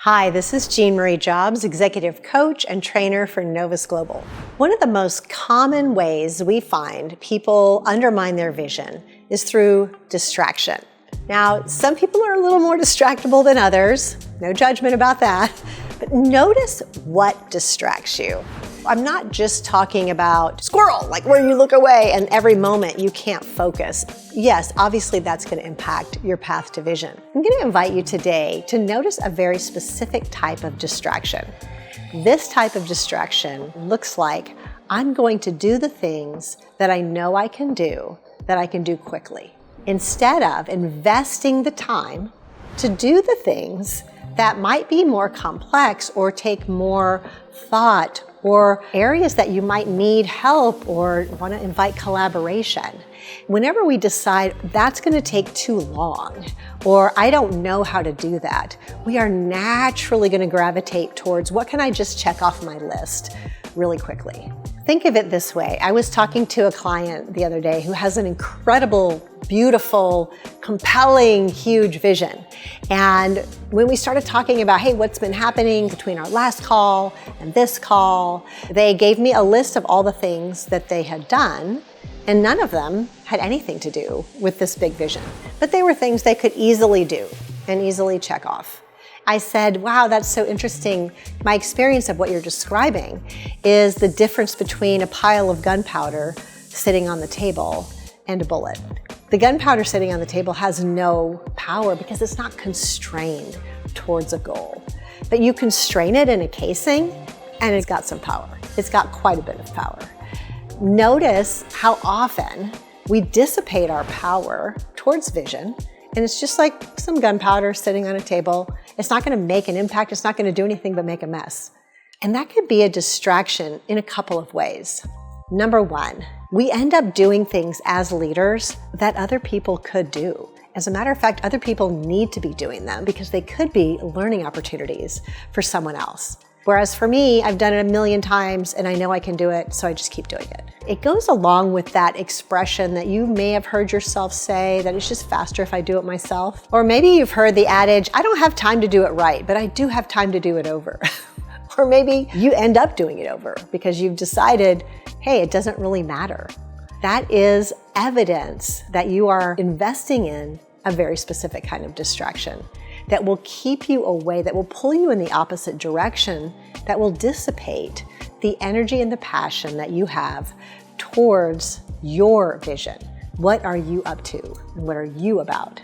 Hi, this is Jean Marie Jobs, Executive Coach and Trainer for Novus Global. One of the most common ways we find people undermine their vision is through distraction. Now, some people are a little more distractible than others, no judgment about that, but notice what distracts you. I'm not just talking about squirrel, like where you look away and every moment you can't focus. Yes, obviously that's going to impact your path to vision. I'm going to invite you today to notice a very specific type of distraction. This type of distraction looks like I'm going to do the things that I know I can do, that I can do quickly, instead of investing the time to do the things that might be more complex or take more thought, or areas that you might need help or want to invite collaboration. Whenever we decide that's going to take too long, or I don't know how to do that, we are naturally going to gravitate towards what can I just check off my list really quickly. Think of it this way. I was talking to a client the other day who has an incredible, beautiful, compelling, huge vision. And when we started talking about, hey, what's been happening between our last call and this call, they gave me a list of all the things that they had done, and none of them had anything to do with this big vision. But they were things they could easily do and easily check off. I said, wow, that's so interesting. My experience of what you're describing is the difference between a pile of gunpowder sitting on the table and a bullet. The gunpowder sitting on the table has no power because it's not constrained towards a goal. But you constrain it in a casing and it's got some power. It's got quite a bit of power. Notice how often we dissipate our power towards vision, and it's just like some gunpowder sitting on a table. It's not going to make an impact. It's not going to do anything but make a mess. And that could be a distraction in a couple of ways. Number one, we end up doing things as leaders that other people could do. As a matter of fact, other people need to be doing them because they could be learning opportunities for someone else. Whereas for me, I've done it a million times and I know I can do it, so I just keep doing it. It goes along with that expression that you may have heard yourself say, that it's just faster if I do it myself. Or maybe you've heard the adage, I don't have time to do it right, but I do have time to do it over. Or maybe you end up doing it over because you've decided, hey, it doesn't really matter. That is evidence that you are investing in a very specific kind of distraction that will keep you away, that will pull you in the opposite direction, that will dissipate the energy and the passion that you have towards your vision. What are you up to and what are you about?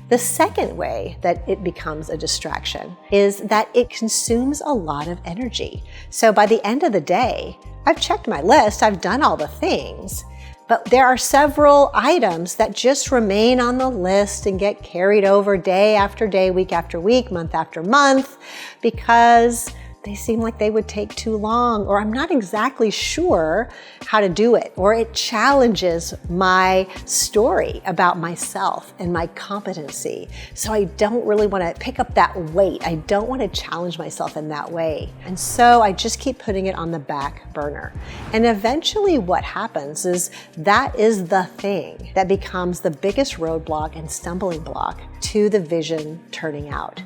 The second way that it becomes a distraction is that it consumes a lot of energy. So by the end of the day, I've checked my list, I've done all the things, but there are several items that just remain on the list and get carried over day after day, week after week, month after month, because they seem like they would take too long, or I'm not exactly sure how to do it, or it challenges my story about myself and my competency. So I don't really want to pick up that weight. I don't want to challenge myself in that way. And so I just keep putting it on the back burner. And eventually what happens is that is the thing that becomes the biggest roadblock and stumbling block to the vision turning out.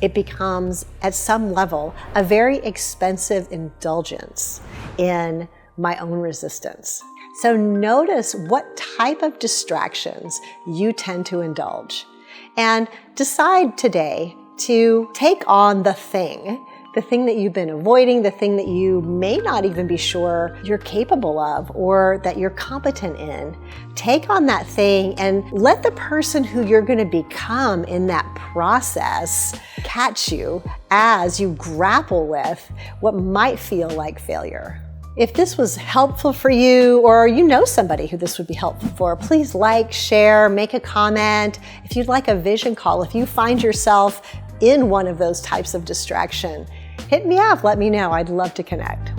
It becomes, at some level, a very expensive indulgence in my own resistance. So notice what type of distractions you tend to indulge and decide today to take on the thing that you've been avoiding, the thing that you may not even be sure you're capable of or that you're competent in. Take on that thing and let the person who you're going to become in that process catch you as you grapple with what might feel like failure. If this was helpful for you, or you know somebody who this would be helpful for, please like, share, make a comment. If you'd like a vision call, if you find yourself in one of those types of distraction, hit me up, let me know. I'd love to connect.